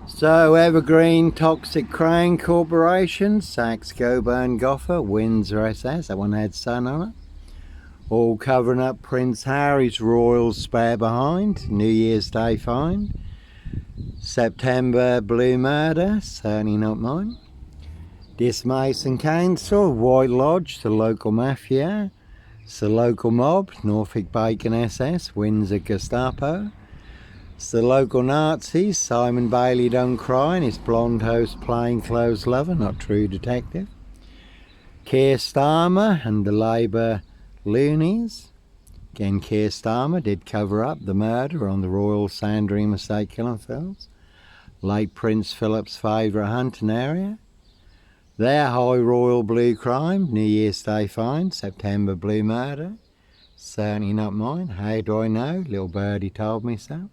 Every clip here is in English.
So Evergreen Toxic Crane Corporation, Saxe Coburn Gopher, Windsor SS, that one had sun on it. All covering up Prince Harry's Royal spare behind, New Year's Day find. September Blue Murder, certainly not mine. Diss Mason Council, White Lodge, the local mafia. It's the local mob, Norfolk Bacon SS, Windsor Gestapo. It's the local Nazis, Simon Bailey Don't Cry and his blonde host plainclothes lover, not true detective. Keir Starmer and the Labour loonies. Again, Keir Starmer did cover up the murder on the Royal Sandringham estate, Killenfields. Late Prince Philip's favourite hunting area. Their High Royal Blue Crime, New Year's Day find, September Blue Murder. Certainly not mine. How do I know? Little birdie told me so.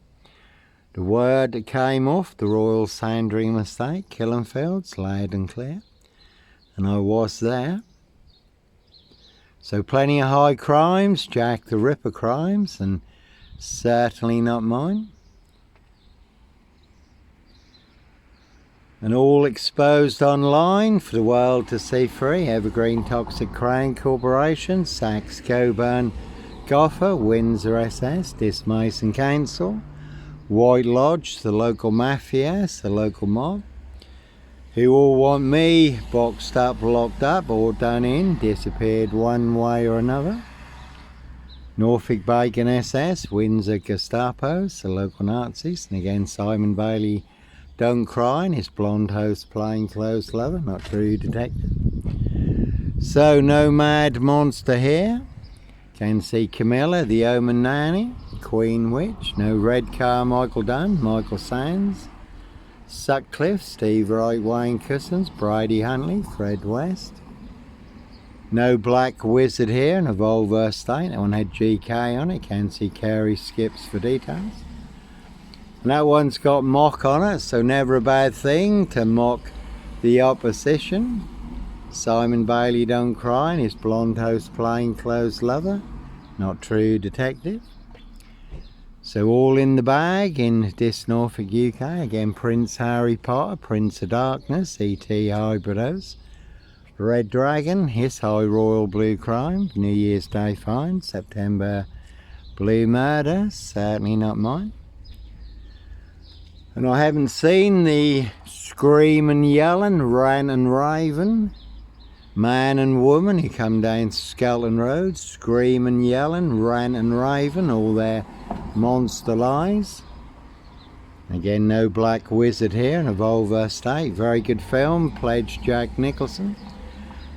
The word that came off the Royal Sandringham estate, Killenfields, loud and clear. And I was there. So plenty of high crimes, Jack the Ripper crimes, and certainly not mine. And all exposed online for the world to see free. Evergreen Toxic Crane Corporation, Saxe Coburn Gopher, Windsor SS, Diss Mason Council, White Lodge, the local mafia, the local mob, who all want me boxed up, locked up, or done in, disappeared one way or another. Norfolk Bacon SS, Windsor Gestapos, the local Nazis, and again Simon Bailey Don't Cry and his blonde host plainclothes lover, not true detective. So no mad monster here. Can see Camilla, the Omen Nanny, Queen Witch, no red car Michael Dunn, Michael Sands, Sutcliffe, Steve Wright, Wayne Cousins, Bridie Huntley, Fred West. No black wizard here in a Volvo estate, that one had GK on it, can see Carey Skips for details. And that one's got mock on it, so never a bad thing to mock the opposition. Simon Bailey Don't Cry and his blonde host plainclothes lover, not true detective. So all in the bag in Diss Norfolk UK. Again Prince Harry Potter, Prince of Darkness, E.T. Hybridos, Red Dragon, his High Royal Blue Crime, New Year's Day find, September Blue Murder, certainly not mine. And I haven't seen the screaming, yelling, rant and raving man and woman who come down Skelton Road, screaming, yelling, rant and raving, all their monster lies. Again, no black wizard here in a Volvo estate. Very good film, pledged Jack Nicholson.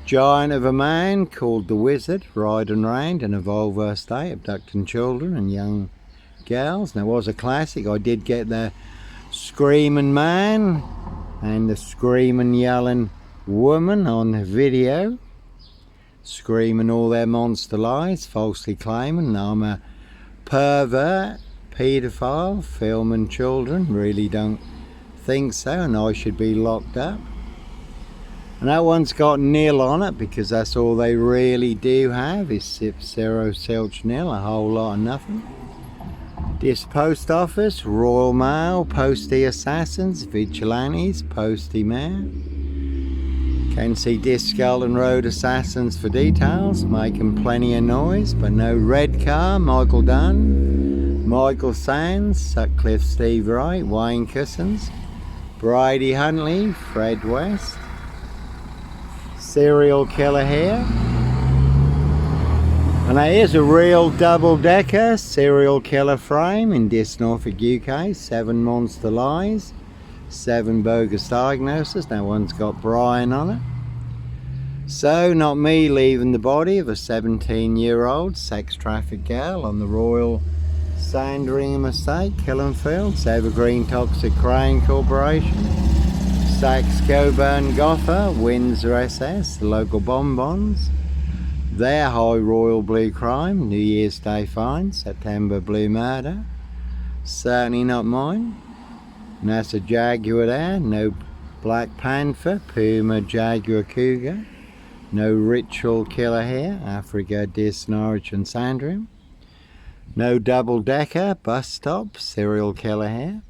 Giant of a man called the Wizard, riding round in a Volvo estate, abducting children and young girls. Now, it was a classic. I did get the screaming man and the screaming, yelling woman on video, screaming all their monster lies, falsely claiming I'm a pervert, paedophile, filming children. Really don't think so, and I should be locked up. And that one's got nil on it because that's all they really do have is sip, zero, silch, nil, a whole lot of nothing. This post office, Royal Mail, postie assassins, vigilantes, postie mayor. Can see Diss Skelton Road assassins for details, making plenty of noise, but no red car, Michael Dunn, Michael Sands, Sutcliffe Steve Wright, Wayne Cousins, Bridie Huntley, Fred West. Serial killer here. And that is a real double-decker serial killer frame in Diss Norfolk UK, 7 monster lies, 7 bogus diagnoses. That one's got Brian on it. So not me leaving the body of a 17-year-old sex trafficked girl on the Royal Sandringham estate, Killenfields, Evergreen Toxic Crane Corporation, Saxe Coburn Gopher, Windsor SS, the local bonbons, their High Royal Blue Crime, New Year's Day find, September Blue Murder, certainly not mine. And that's a Jaguar there, no Black Panther, Puma, Jaguar, Cougar, no ritual killer here, Africa, Diss, Norwich and Sandringham. No double-decker, bus stop, serial killer here.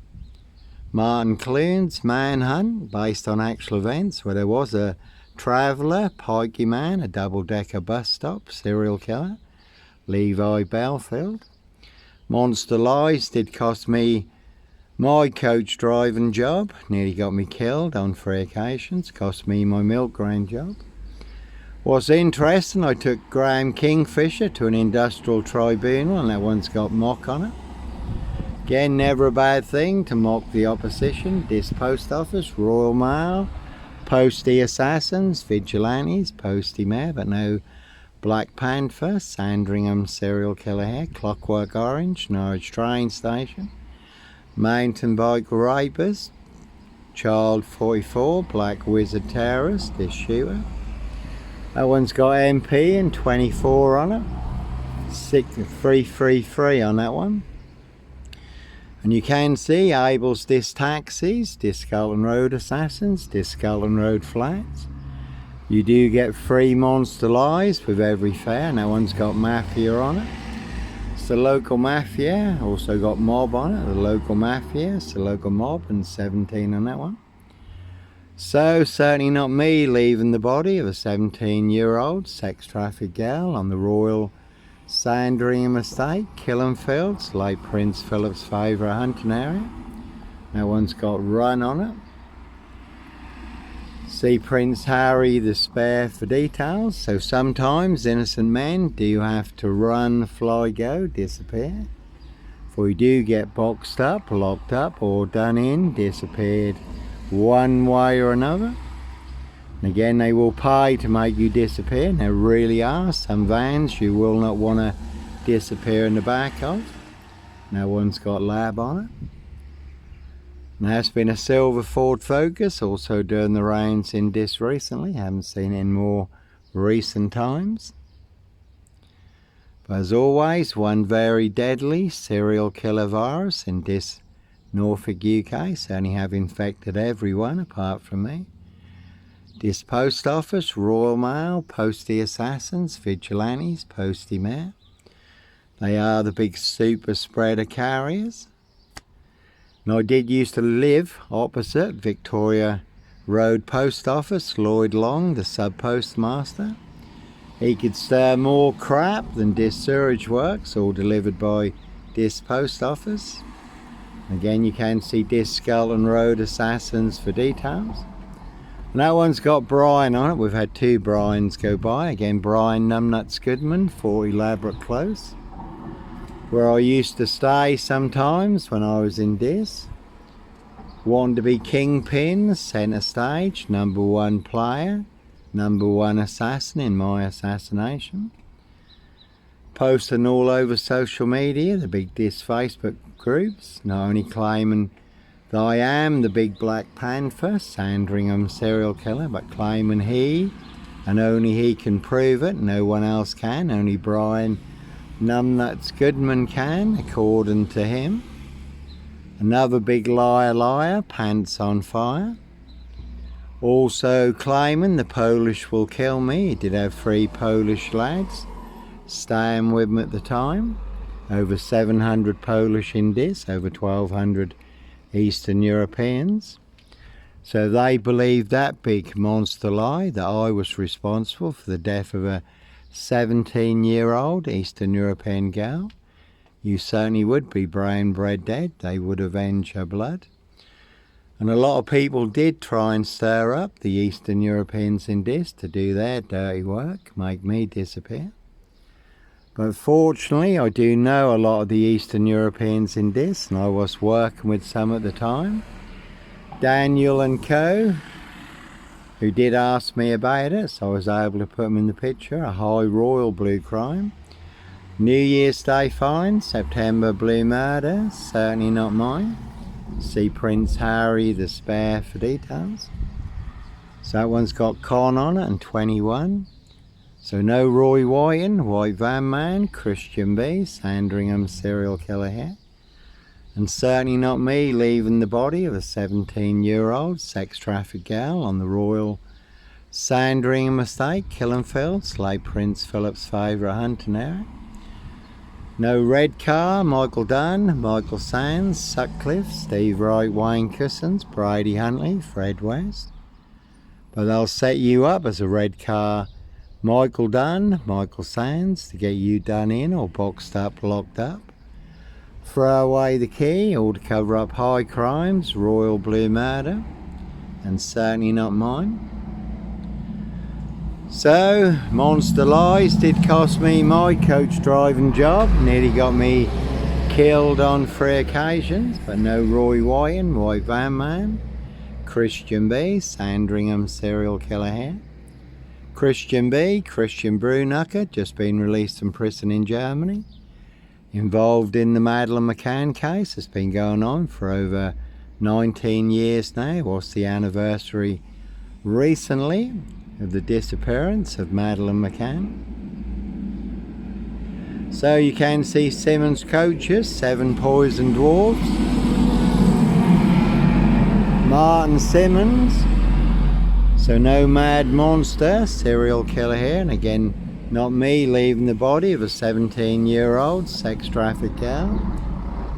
Martin Clune's Manhunt, based on actual events, where there was a traveller, pikey man, a double-decker bus stop, serial killer, Levi Belfield. Monster Lies did cost me my coach driving job, nearly got me killed on 3 occasions, cost me my milk grain job. What's interesting, I took Graham Kingfisher to an industrial tribunal, and that one's got mock on it. Again, never a bad thing to mock the opposition. Diss Post Office, Royal Mail, Postie Assassins, Vigilantes, Postie Mayor, but no Black Panther, Sandringham serial killer here, Clockwork Orange, Norwich train station, Mountain bike rapist, Child 44, Black Wizard terrorist, Diss shooter. That one's got MP and 24 on it. 333 on that one. And you can see Abel's Diss Taxis, Diss Scotland Road Assassins, Diss Scotland Road Flats. You do get free Monster Lies with every fare, and that one's got Mafia on it. It's the local Mafia, also got Mob on it, the local Mafia, it's the local Mob, and 17 on that one. So, certainly not me leaving the body of a 17-year-old sex trafficked girl on the Royal Sandringham estate, Killenfields, late Prince Philip's favourite hunting area. That one's got Run on it. See Prince Harry the Spare for details. So sometimes innocent men do have to run, fly, go, disappear. For you do get boxed up, locked up, or done in, disappeared one way or another. And again, they will pay to make you disappear. And there really are some vans you will not want to disappear in the back of. No one's got Lab on it. And there's been a silver Ford Focus also during the rains in Diss recently. Haven't seen it in more recent times. But as always, one very deadly serial killer virus in Diss Norfolk UK, certainly have infected everyone apart from me. Diss Post Office, Royal Mail, Postie Assassins, Vigilantes, Postie Mayor. They are the big super spreader carriers. And I did used to live opposite Victoria Road Post Office, Lloyd Long, the sub-postmaster. He could stir more crap than Diss Sewerage Works, all delivered by Diss Post Office. Again, you can see Diss Scotland Road Assassins for details. And that one's got Brian on it. We've had 2 Brians go by. Again, Brian Numbnuts Goodman for Elaborate Close, where I used to stay sometimes when I was in Diss. Wanted to be kingpin, centre stage, #1 player, #1 assassin in my assassination. Posting all over social media, the big Diss Facebook groups, not only claiming that I am the big Black Panther, Sandringham serial killer, but claiming he, and only he can prove it, no one else can, only Brian Numbnuts Goodman can, according to him. Another big liar, pants on fire. Also claiming the Polish will kill me. He did have 3 Polish lads staying with him at the time. Over 700 Polish in Diss, over 1,200 Eastern Europeans. So they believed that big monster lie, that I was responsible for the death of a 17-year-old Eastern European girl. You certainly would be brain bred dead. They would avenge her blood. And a lot of people did try and stir up the Eastern Europeans in Diss to do their dirty work, make me disappear. But fortunately, I do know a lot of the Eastern Europeans in Diss, and I was working with some at the time. Daniel and co, who did ask me about it, so I was able to put them in the picture. A high royal blue crime. New Year's Day fine, September blue murder, certainly not mine. See Prince Harry the Spare for details. So that one's got Con on it and 21. So no Roy Whiten, White Van Man, Christian B, Sandringham serial killer here. And certainly not me leaving the body of a 17-year-old sex trafficked girl on the Royal Sandringham estate, Killenfields, late Prince Philip's favourite hunting area. No red car, Michael Dunn, Michael Sands, Sutcliffe, Steve Wright, Wayne Cousins, Brady Huntley, Fred West. But they'll set you up as a red car, Michael Dunn, Michael Sands, to get you done in or boxed up, locked up. Throw away the key, or to cover up high crimes, royal blue murder, and certainly not mine. So, monster lies did cost me my coach driving job, nearly got me killed on 3 occasions, but no Roy Wyton, White Van Man, Christian B, Sandringham serial killer here. Christian B, Christian Brunacher, just been released from prison in Germany. Involved in the Madeleine McCann case, it's been going on for over 19 years now. What's the anniversary recently of the disappearance of Madeleine McCann? So you can see Simmons coaches, 7 poisoned dwarves. Martin Simmons. So no mad monster, serial killer here, and again, not me leaving the body of a 17-year-old sex trafficked girl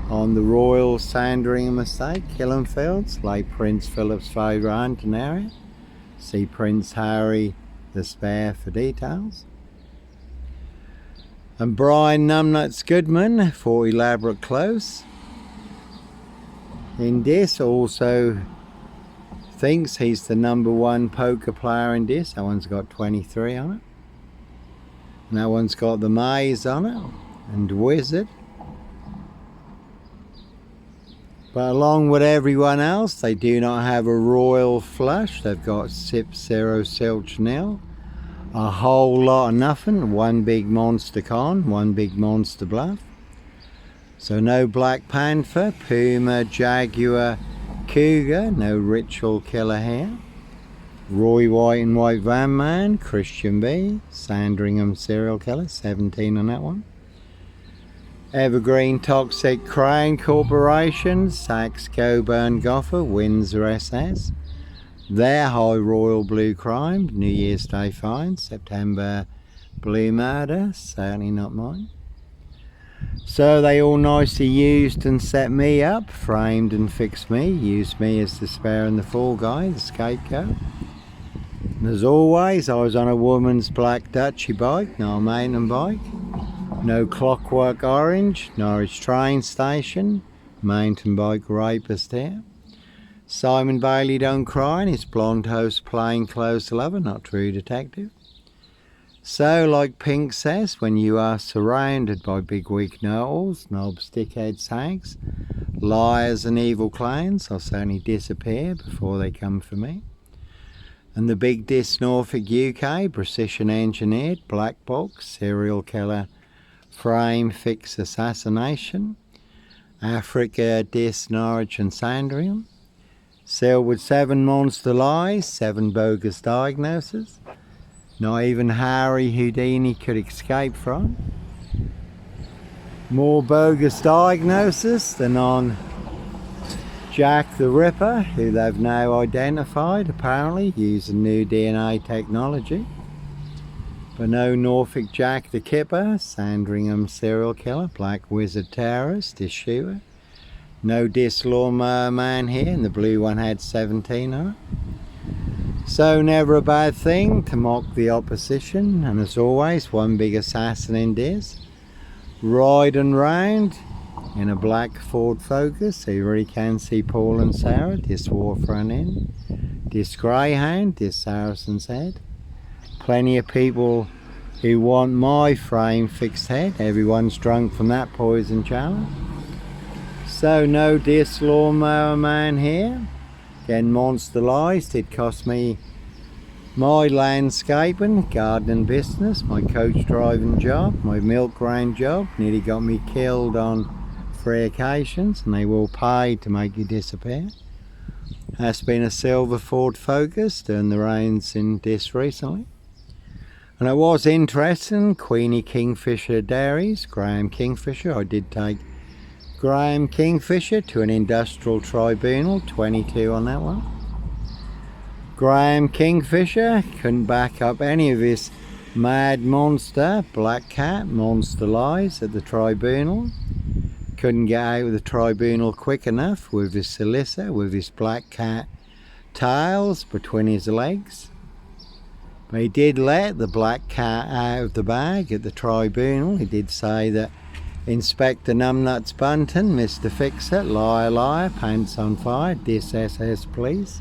on the Royal Sandringham estate, Killenfields, late Prince Philip's favourite hunting area. See Prince Harry the Spare for details. And Brian Numbnuts Goodman for Elaborate Close. In Diss also thinks he's the #1 poker player in Diss. That one's got 23 on it. And that one's got the Maze on it and Wizard. But along with everyone else, they do not have a royal flush. They've got Sip 0 Silch nil, a whole lot of nothing, 1 big monster con, 1 big monster bluff. So no Black Panther, Puma, Jaguar, Cougar, no ritual killer here. Roy White and White Van Man, Christian B, Sandringham serial killer, 17 on that one. Evergreen Toxic Crown Corporation, Saxe Coburn Goffer, Windsor SS. Their High Royal Blue Crime, New Year's Day Fine, September Blue Murder, certainly not mine. So they all nicely used and set me up, framed and fixed me, used me as the spare and the fall guy, the scapegoat. And as always, I was on a woman's black Dutchy bike, not a mountain bike. No Clockwork Orange, Norwich train station, mountain bike rapist here. Simon Bailey don't cry, and his blonde host plain clothes lover, not true detective. So, like Pink says, when you are surrounded by big weak know-alls, knobs, dickheads, hags, liars and evil clowns, I'll certainly disappear before they come for me. And the big Diss Norfolk UK, precision engineered, black box, serial killer, frame fix assassination, Africa, Diss, Norwich and Sandringham, sealed with 7 monster lies, 7 bogus diagnoses, not even Harry Houdini could escape from. More bogus diagnosis than on Jack the Ripper, who they've now identified apparently using new DNA technology. But no Norfolk Jack the Kipper, Sandringham serial killer, Black Wizard terrorist, Diss shooter. No Diss Lawnmower Man here, and the blue one had 17 on it. So never a bad thing to mock the opposition, and as always, one big assassin in Diss. Riding round in a black Ford Focus, so you really can see Paul and Sarah, Diss Wharf run in. Diss Greyhound, Diss Saracen's Head. Plenty of people who want my frame fixed head. Everyone's drunk from that poison challenge. So no Diss Lawnmower Man here. Again, monster lies did cost me my landscaping, gardening business, my coach driving job, my milk grain job. Nearly got me killed on 3 occasions, and they will pay to make you disappear. That's been a silver Ford Focus doing the rounds in Diss recently. And it was interesting, Queenie Kingfisher Dairies, Graham Kingfisher. I did take Graham Kingfisher to an industrial tribunal, 22 on that one. Graham Kingfisher couldn't back up any of his Mad Monster, Black Cat, Monster lies at the tribunal. Couldn't get out of the tribunal quick enough with his solicitor, with his black cat tails between his legs. But he did let the black cat out of the bag at the tribunal. He did say that Inspector Numbnuts Bunton, Mr. Fix-It, liar, liar, pants on fire, Diss SS please.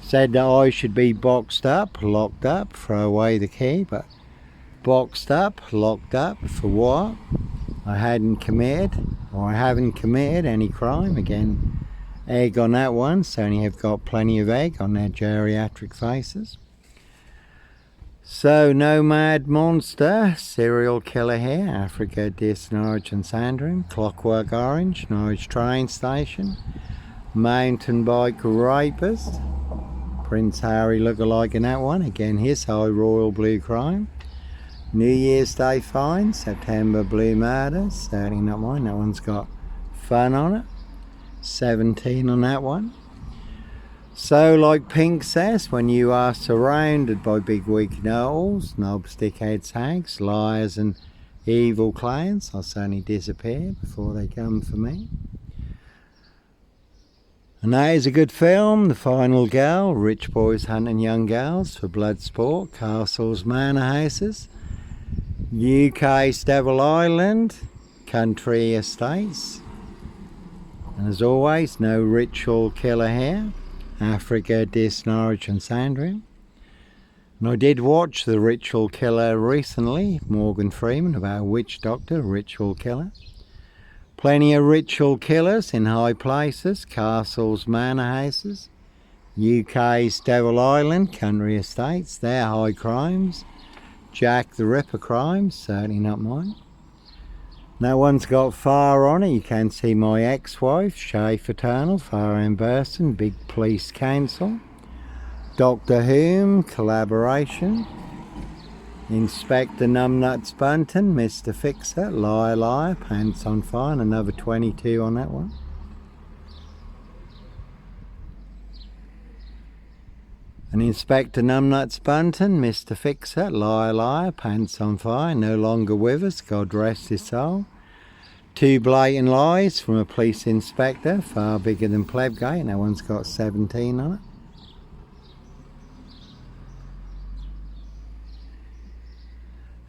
Said that I should be boxed up, locked up, throw away the key, but boxed up, locked up, for what? I haven't committed any crime. Again, egg on that one, so only have got plenty of egg on their geriatric faces. So, no mad monster, serial killer here, Africa, Diss, Norwich and Sandringham, Clockwork Orange, Norwich train station, mountain bike rapist, Prince Harry lookalike in that one, again his high royal blue crime, New Year's Day fine, September blue murders, certainly not mine, that one's got fun on it, 17 on that one. So, like Pink says, when you are surrounded by big weak knowles, knobs, dickheads, hags, liars and evil clients, I'll certainly disappear before they come for me. And that is a good film, The Final Girl, rich boys hunting young girls for blood sport, castles, manor houses, UK's Devil Island, country estates. And as always, no ritual killer here. Africa, Diss, Norwich and Sandringham. And I did watch The Ritual Killer recently, Morgan Freeman, about a witch doctor, ritual killer. Plenty of ritual killers in high places, castles, manor houses. UK's Devil Island, country estates, they're high crimes. Jack the Ripper crimes, certainly not mine. No one's got fire on it. You can see my ex-wife, Shay Fraternal, Fire and Burston, Big Police Council, Doctor Whom, collaboration, Inspector Numbnuts Bunton, Mr. Fix-It, liar, liar, pants on fire, and another 22 on that one. And Inspector Numbnuts Bunton, Mr. Fix-It, liar, liar, pants on fire, no longer with us, God rest his soul. 2 blatant lies from a police inspector, far bigger than Plebgate, and that one's got 17 on it.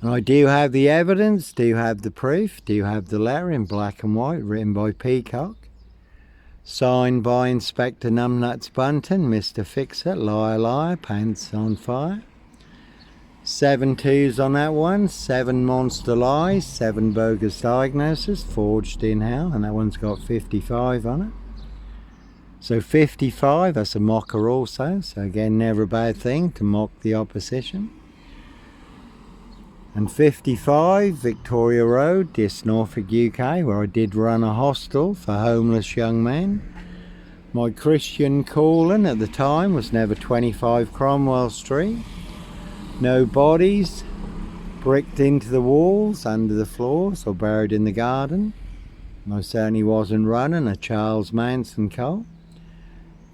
And I do have the evidence, do have the proof, do have the letter in black and white, written by Peacock. Signed by Inspector Numbnuts Bunton, Mr. Fix-It, liar, liar, pants on fire. 7 2s on that one, 7 monster lies, 7 bogus diagnoses, forged in hell, and that one's got 55 on it. So 55, that's a mocker also, so again, never a bad thing to mock the opposition. And 55, Victoria Road, Diss Norfolk UK, where I did run a hostel for homeless young men. My Christian calling at the time was never 25 Cromwell Street. No bodies bricked into the walls, under the floors, or buried in the garden. I certainly wasn't running a Charles Manson cult.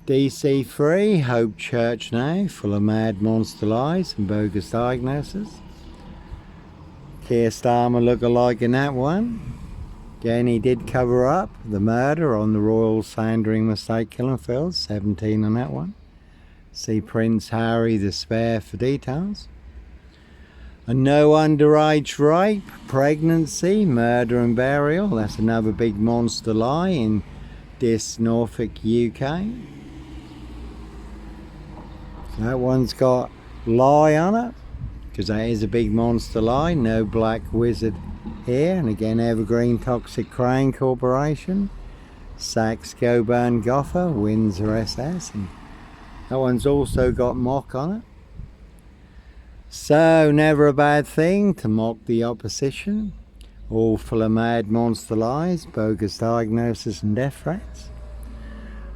DC free, Hope Church now, full of mad monster lies and bogus diagnoses. Keir Starmer look-alike in that one. Again, he did cover up the murder on the Royal Sandringham Estate killing fields, 17 on that one. See Prince Harry the Spare for details. And no underage rape, pregnancy, murder and burial. That's another big monster lie in Diss Norfolk UK. So that one's got lie on it, because that is a big monster lie. No black wizard here. And again, Evergreen Toxic Crane Corporation, Saxe Coburn Goffer, Windsor SS, and that one's also got mock on it. So never a bad thing to mock the opposition, all full of mad monster lies, bogus diagnosis and death threats.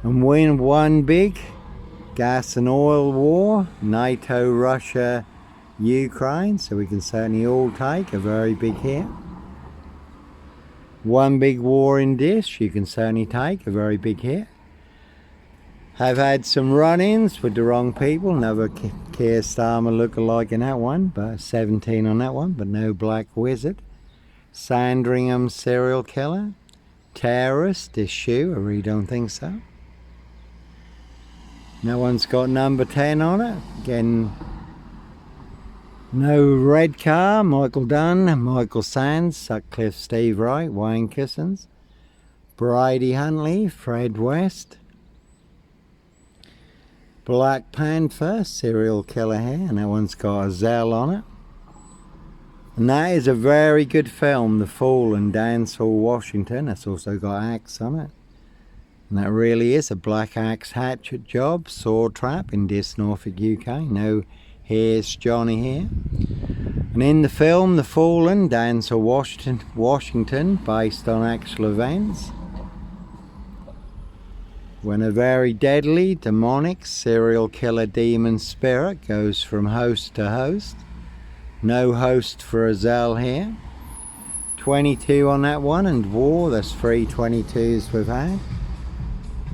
And win one big gas and oil war, NATO, Russia, Ukraine, so we can certainly all take a very big hit. One big war in Diss, you can certainly take a very big hit. Have had some run-ins with the wrong people. Another Keir Starmer lookalike in that one, but 17 on that one, but no black wizard. Sandringham serial killer. Terrorist issue, I really don't think so. No one's got number 10 on it. Again, no red car. Michael Dunn, Michael Sands, Sutcliffe, Steve Wright, Wayne Kissons, Brady Huntley, Fred West. Black Panther, serial killer here, and that one's got a Zell on it. And that is a very good film, The Fall in Dancehall, Washington. That's also got axe on it. And that really is a black axe hatchet job, sword trap in Diss Norfolk UK. No Here's Johnny here. And in the film, The Fallen, Dancehall, Washington, based on actual events. When a very deadly, demonic, serial killer demon spirit goes from host to host. No host for a Zell here. 22 on that one, and war, that's 3 22s we've had.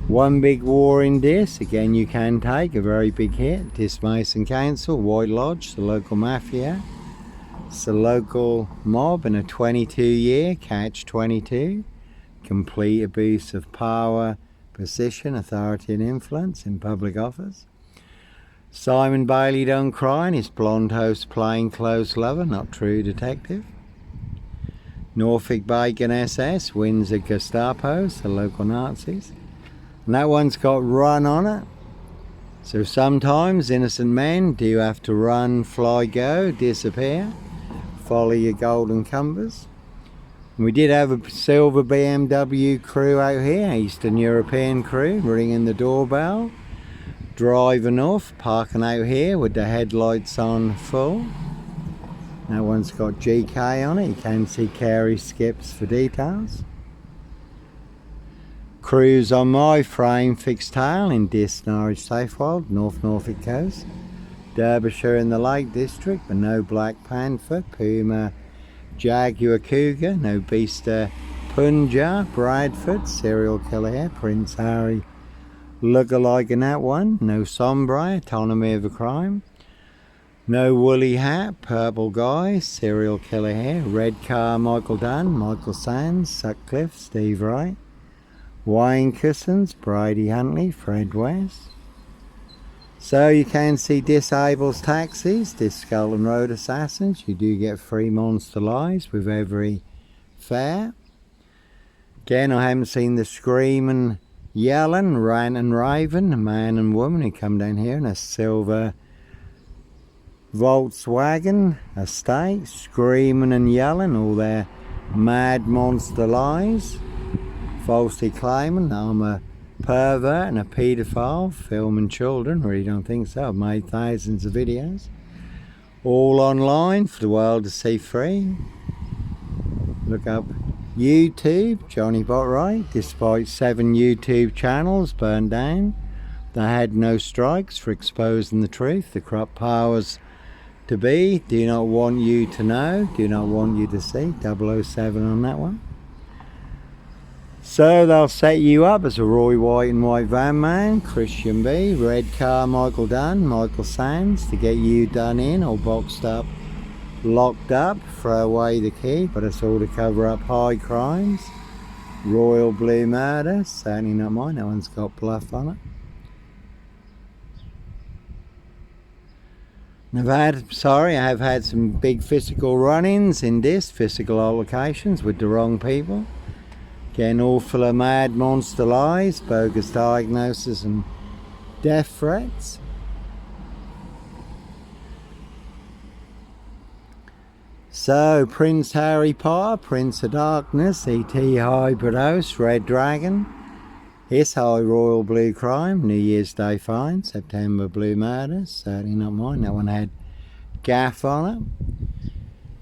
One big war in Diss, again you can take a very big hit. Diss Mason Council, White Lodge, the local mafia. It's the local mob in a 22-year catch 22. Complete abuse of power, position, authority and influence in public office. Simon Bailey don't cry and his blonde host plainclothes lover, not true detective. Norfolk Bacon SS, Windsor Gestapos, the local Nazis. And that one's got run on it. So sometimes innocent men do have to run, fly, go, disappear. Follow your golden compass. We did have a silver BMW crew out here, Eastern European crew, ringing the doorbell, driving off, parking out here with the headlights on full. That one's got GK on it, you can see Carey skips for details. Crews on my frame fixed tail in Diss, Norwich, Safewold, North Norfolk coast. Derbyshire in the Lake District, but no Black Panther, Puma, Jaguar Cougar, no Beaster Punja, Bradford, serial killer here, Prince Harry lookalike in that one, no Sombre, autonomy of a crime, no Woolly Hat, Purple Guy, serial killer here, Red Car, Michael Dunn, Michael Sands, Sutcliffe, Steve Wright, Wayne Kissons, Brady Huntley, Fred West. So you can see Disables Taxis, Diss Skelton Road Assassins. You do get free monster lives with every fare. Again, I haven't seen the screaming, yelling, rant and raving man and woman who come down here in a silver Volkswagen estate, screaming and yelling all their mad monster lies, falsely claiming I'm a pervert and a paedophile, filming children. Really don't think so. I've made thousands of videos, all online for the world to see free. Look up YouTube, Johnny Botwright. Despite 7 YouTube channels burned down, they had no strikes for exposing the truth. The corrupt powers to be do not want you to know, do not want you to see. 007 on that one. So they'll set you up as a Roy White and White van man, Christian B, Red Car, Michael Dunn, Michael Sands, to get you done in or boxed up, locked up, throw away the key, but it's all to cover up high crimes. Royal Blue Murder, certainly not mine, that one's got bluff on it. I have had some big physical run-ins in this, physical altercations with the wrong people. Again, all full of mad monster lies, bogus diagnosis and death threats. So, Prince Harry Potter, Prince of Darkness, E.T. Hybrid Host, Red Dragon, His High Royal Blue Crime, New Year's Day Fine, September Blue Murder, certainly not mine, that one had gaff on it,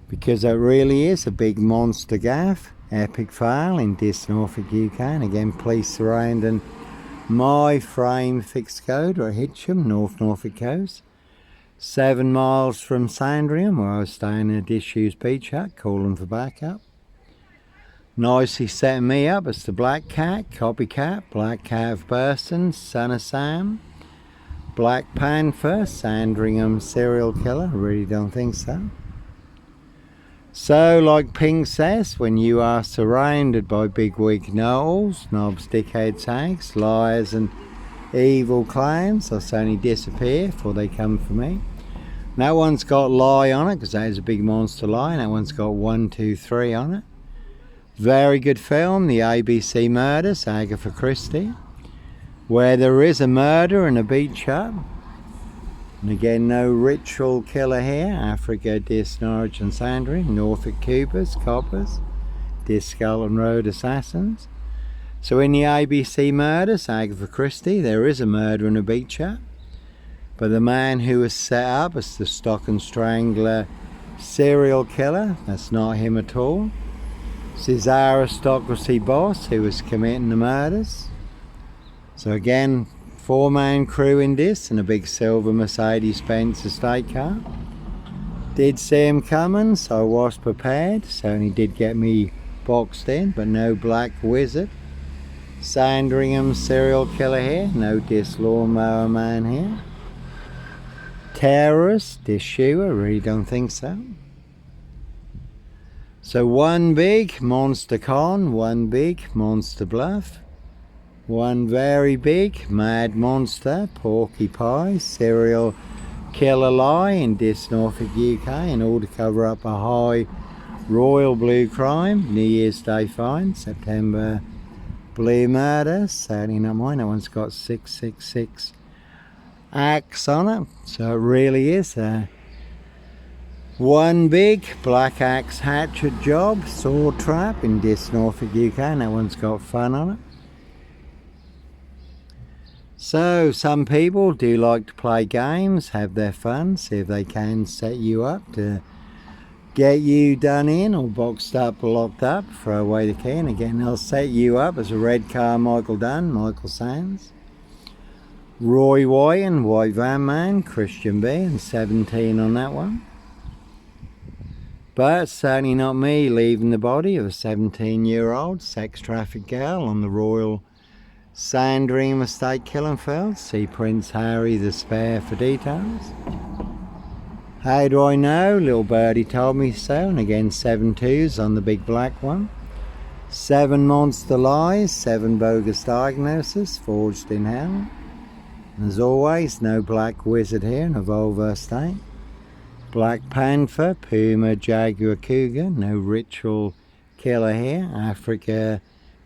because it really is a big monster gaff. Epic fail in Diss Norfolk UK, and again police surrounding my frame fixed code at Hitcham, North Norfolk coast. 7 miles from Sandringham, where I was staying in a disused beach hut, calling for backup. Nicely setting me up as the Black Cat, Copycat, Black Cat of Burston, Son of Sam, Black Panther, Sandringham serial killer. Really don't think so. So, like Pink says, when you are surrounded by bigwig knowles, knobs, dickheads, hags, liars and evil clowns, they'll suddenly disappear before they come for me. That one's got lie on it because that is a big monster lie. That one's got 1, 2, 3 on it. Very good film, The ABC Murders, Agatha Christie, where there is a murder and a beach up. And again, no ritual killer here. Africa, Diss Norwich and Sandringham, Norfolk Coopers, Coppers, Diss Scotland Road Assassins. So in the ABC Murders, Agatha Christie, there is a murder and a beach up. But the man who was set up as the Stock and Strangler serial killer, that's not him at all. It's his aristocracy boss who was committing the murders. So again, 4-man crew in this and a big silver Mercedes-Benz estate car. Did see him coming, so I was prepared. Certainly did get me boxed in, but no Black Wizard. Sandringham serial killer here, no Diss Lawnmower Man here. Terrorist, Diss Shoer, really don't think so. So one big monster con, one big monster bluff. One very big mad monster, Porky Pie, serial killer lie in Diss Norfolk UK in order to cover up a high royal blue crime, New Year's Day fine, September blue murder, certainly not mine, that one's got 666 axe on it, so it really is one big black axe hatchet job, sword trap in Diss Norfolk UK, and that one's got fun on it. So some people do like to play games, have their fun, see if they can set you up to get you done in or boxed up or locked up, throw away the key, and again they'll set you up as a red car Michael Dunn, Michael Sands, Roy White and White Van Man, Christian B, and 17 on that one. But certainly not me leaving the body of a 17-year-old sex trafficked girl on the Royal Sandringham estate killing field. See Prince Harry the Spare for details. How do I know? Little birdie told me so, and again 7 2s on the big black one. 7 monster lies, 7 bogus diagnoses forged in hell. And as always, no Black Wizard here in a Volvo estate. Black Panther, Puma, Jaguar, Cougar, no ritual killer here. Africa,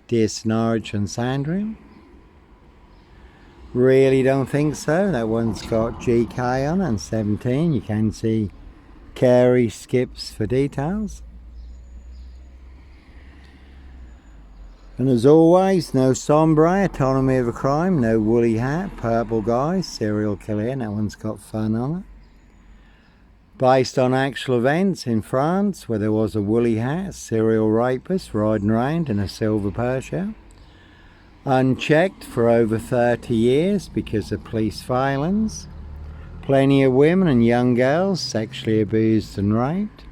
Diss Norwich and Sandringham. Really don't think so. That one's got GK on it and 17. You can see Carey skips for details. And as always, no sombre, autonomy of a crime, no woolly hat, purple guy, serial killer, and that one's got fun on it. Based on actual events in France where there was a woolly hat, serial rapist riding around in a silver Porsche. Unchecked for over 30 years because of police violence. Plenty of women and young girls sexually abused and raped.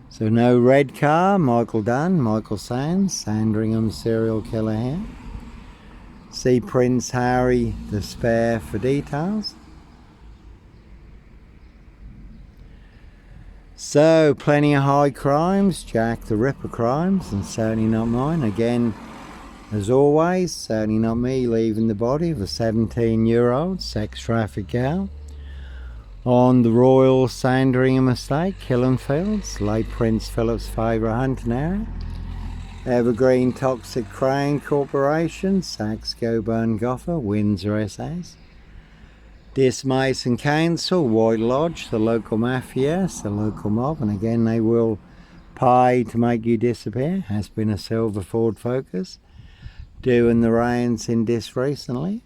So no red car, Michael Dunn, Michael Sands, Sandringham serial killer here. See Prince Harry the Spare for details. So plenty of high crimes, Jack the Ripper crimes, and certainly not mine. Again, as always, certainly not me leaving the body of a 17-year-old sex trafficked girl on the Royal Sandringham estate, Killing Fields, late Prince Philip's favourite hunting area. Evergreen Toxic Crown Corporation, Saxe Coburn Goffer, Windsor SS. Diss Mason Council, White Lodge, the local mafia, the local mob, and again they will pay to make you disappear. Has been a silver Ford Focus doing the rounds in Diss recently.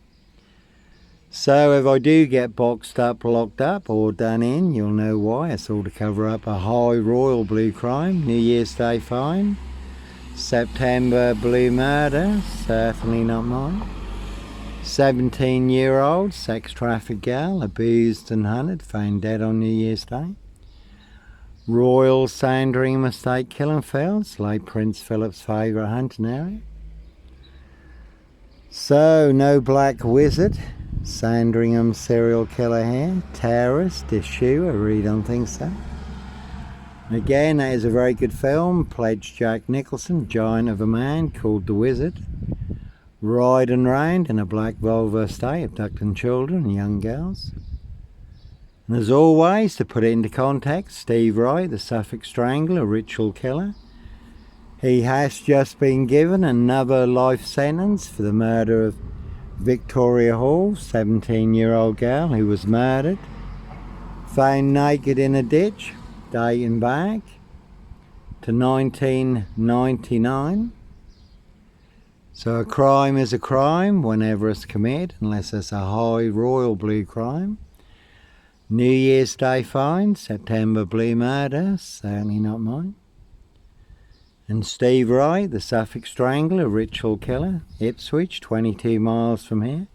So if I do get boxed up, locked up or done in, you'll know why. It's all to cover up a high royal blue crime, New Year's Day fine, September blue murder, certainly not mine. 17-year-old sex trafficked girl, abused and hunted, found dead on New Year's Day. Royal Sandringham Estate killing fields, late Prince Philip's favourite hunting area. So, no black wizard, Sandringham serial killer here, terrorist, issue, I really don't think so. Again, that is a very good film, pledged Jack Nicholson, giant of a man called the Wizard, riding round in a black Volvo estate, abducting children and young girls. And as always, to put it into context, Steve Wright, the Suffolk Strangler, ritual killer, he has just been given another life sentence for the murder of Victoria Hall, 17-year-old girl who was murdered, found naked in a ditch, dating back to 1999. So a crime is a crime whenever it's committed, unless it's a high royal blue crime. New Year's Day fine, September blue murder, certainly not mine. And Steve Wright, the Suffolk Strangler, ritual killer, Ipswich, 22 miles from here.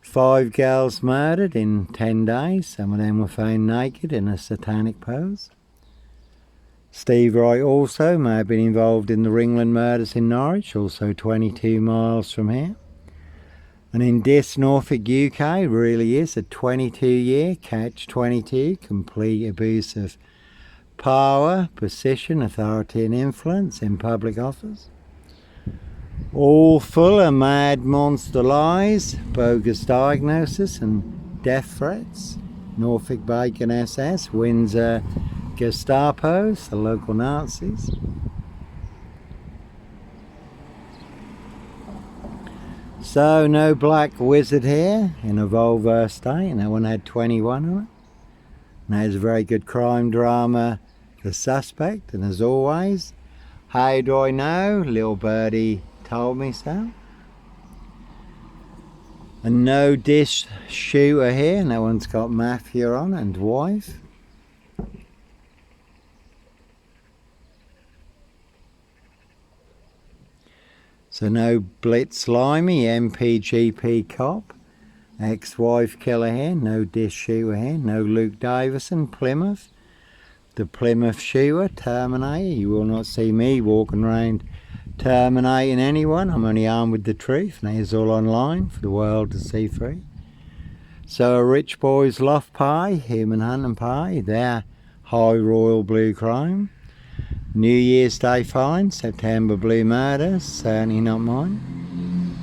5 girls murdered in 10 days, some of them were found naked in a satanic pose. Steve Wright also may have been involved in the Ringland murders in Norwich, also 22 miles from here. And in Diss Norfolk UK really is a 22-year catch-22, complete abuse of power, position, authority and influence in public office. All full of mad monster lies, bogus diagnosis and death threats. Norfolk Bacon SS, Windsor Gestapos, the local Nazis. So no black wizard here in a Volvo estate, and that one had 21 on it. And there's a very good crime drama, The Suspect, and as always, how do I know? Little birdie told me so. And no dish shooter here, and that one's got Mafia on and wife. So no Blitz Limey, MPGP cop, ex-wife killer here, no dish shooter here, no Luke Davison, Plymouth, the Plymouth shooter, Terminator. You will not see me walking around terminating anyone. I'm only armed with the truth, and it's all online for the world to see through. So a rich boy's loft pie, human hunting pie, their high royal blue crime. New Year's Day fine, September blue murder, certainly not mine.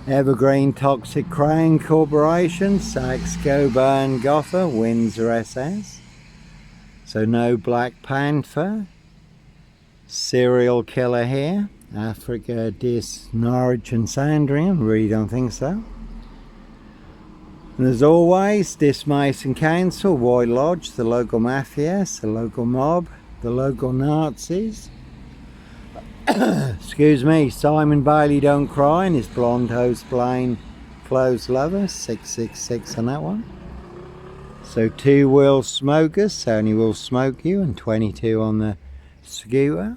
Evergreen Toxic Crane Corporation, Saxe Coburn Gotha, Windsor SS. So no Black Panther. Serial killer here, Africa, Diss, Norwich and Sandringham, really don't think so. And as always, Diss Mason Council, White Lodge, the local mafias, the local mob, the local Nazis. Excuse me, Simon Bailey Don't Cry and his blonde host Blaine Clothes Lover, 666 on that one. So 2 wheel smokers, Sony will smoke you, and 22 on the scooter.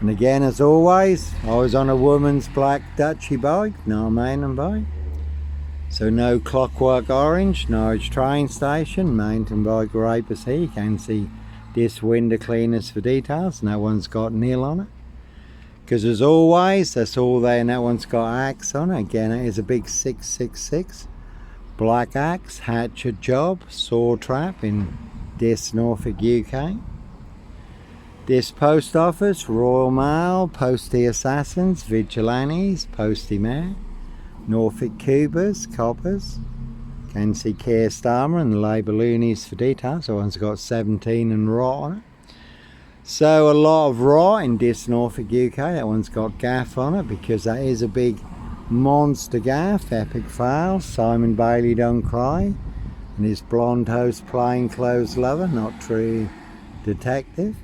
And again, as always, I was on a woman's black Dutchy bike, not a mountain bike. So no Clockwork Orange, Norwich train station, mountain bike rapers here. You can see this window cleaners for details, and that one's got nil on it. Because as always, that's all there, and that one's got axe on it. Again, it is a big 666. Black axe, hatchet job, saw trap in Diss Norfolk UK. This post office, Royal Mail, Postie Assassins, Vigilantes, Postie Mayor, Norfolk Cubers, Coppers. Can see Keir Starmer and the Labour loonies for details. That one's got 17 and rot on it. So a lot of rot in Diss Norfolk UK. That one's got gaff on it because that is a big monster gaff. Epic fail. Simon Bailey Don't Cry and his blonde host plainclothes lover, not true detective.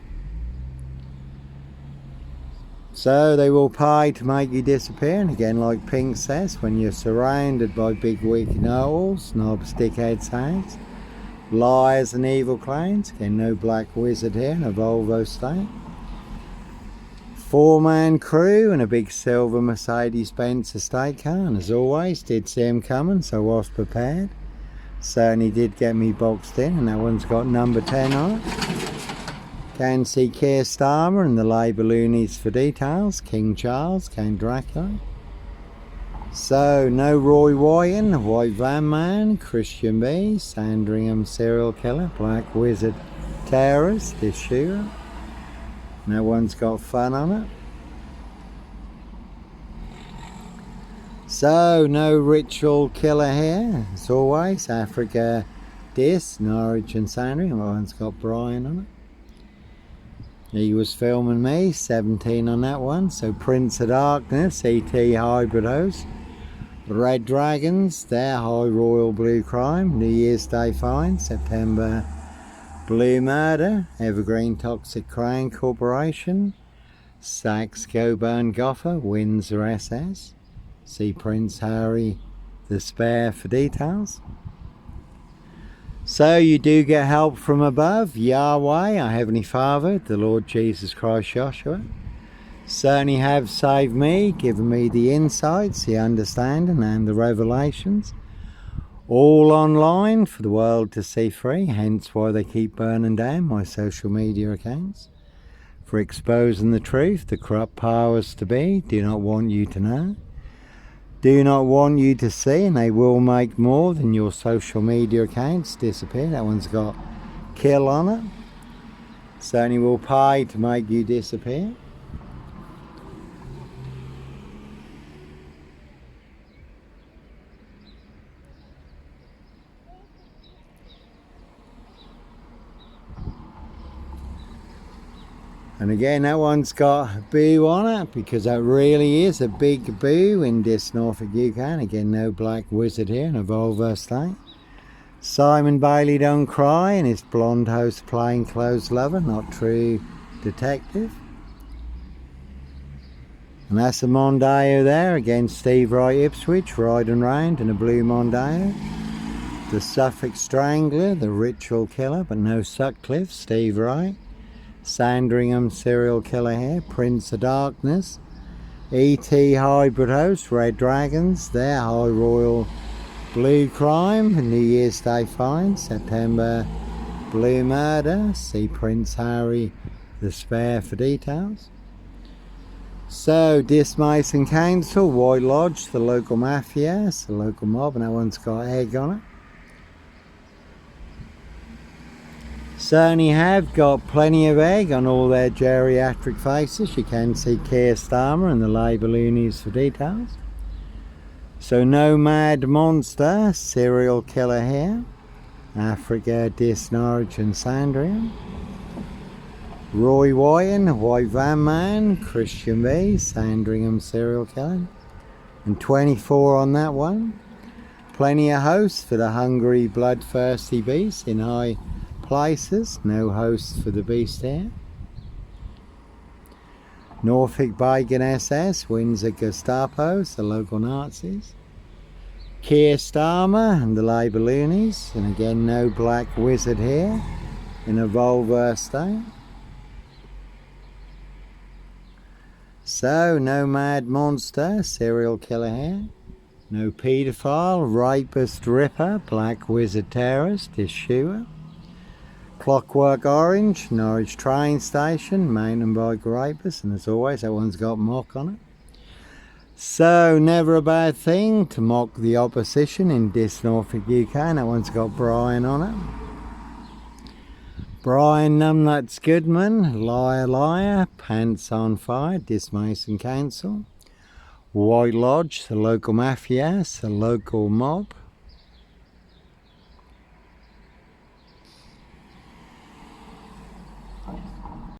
So they will pay to make you disappear, and again, like Pink says, when you're surrounded by big weak know-alls, snobs, dickheads, hags, liars and evil clowns. Again, no black wizard here in a Volvo state. 4-man crew and a big silver Mercedes-Benz estate car, and as always did see him coming, so I was prepared. Certainly did get me boxed in, and that one's got number 10 on it. Can see Keir Starmer and the Labour loonies for details. King Charles, Count Dracula. So no Roy Wyton, White Van Man, Christian B, Sandringham serial killer, Black Wizard terrorist, Diss shooter. No one's got fun on it. So no ritual killer here, as always. Africa, Diss, Norwich and Sandringham. No one's got Brian on it. He was filming me, 17 on that one. So Prince of Darkness, E.T. Hybrid Host. Red Dragons, their High Royal Blue Crime. New Year's Day Fine, September Blue Murder, Evergreen Toxic Crown Corporation, Saxe Coburn Goffer, Windsor SS. See Prince Harry the Spare for details. So you do get help from above, Yahweh, our Heavenly Father, the Lord Jesus Christ Joshua. Certainly have saved me, given me the insights, the understanding and the revelations. All online for the world to see free, hence why they keep burning down my social media accounts. For exposing the truth, the corrupt powers to be do not want you to know. Do not want you to see, and they will make more than your social media accounts disappear. That one's got kill on it. Certainly will pay to make you disappear. And again, that one's got a boo on it, because that really is a big boo in Diss Norfolk UK. And again, no Black Wizard here in a Volvo state. Simon Bailey Don't Cry and his blonde host plainclothes lover, not true detective. And that's a Mondeo there, again Steve Wright Ipswich riding round in a blue Mondeo. The Suffolk Strangler, the Ritual Killer, but no Sutcliffe, Steve Wright. Sandringham serial killer here, Prince of Darkness, E.T. Hybrid Host, Red Dragons, their High Royal Blue Crime, New Year's Day Fine, September Blue Murder, see Prince Harry the Spare for details. So Diss Mason Council, White Lodge, the local mafia, it's the local mob, and that one's got egg on it. Certainly have got plenty of egg on all their geriatric faces. You can see Keir Starmer and the Labour loonies for details. So no Mad Monster, serial killer here. Africa, Diss, Norwich and Sandringham. Roy Wyton, White Van Man, Christian B, Sandringham serial killer. And 24 on that one. Plenty of hosts for the hungry, bloodthirsty beast in high places. No hosts for the beast here. Norfolk Bacon SS, Windsor Gestapos, the local Nazis. Keir Starmer and the Labour loonies, and again no Black Wizard here in a Volvo state. So no Mad Monster, serial killer here. No Paedophile, Rapist Ripper, Black Wizard terrorist, Diss shooter. Clockwork Orange, Norwich train station, mountain bike rapist, and as always that one's got mock on it. So never a bad thing to mock the opposition in Diss Norfolk UK, and that one's got Brian on it. Brian Numbnuts Goodman, Liar Liar, Pants on Fire, Diss Mason Council. White Lodge, the local mafia, the local mob.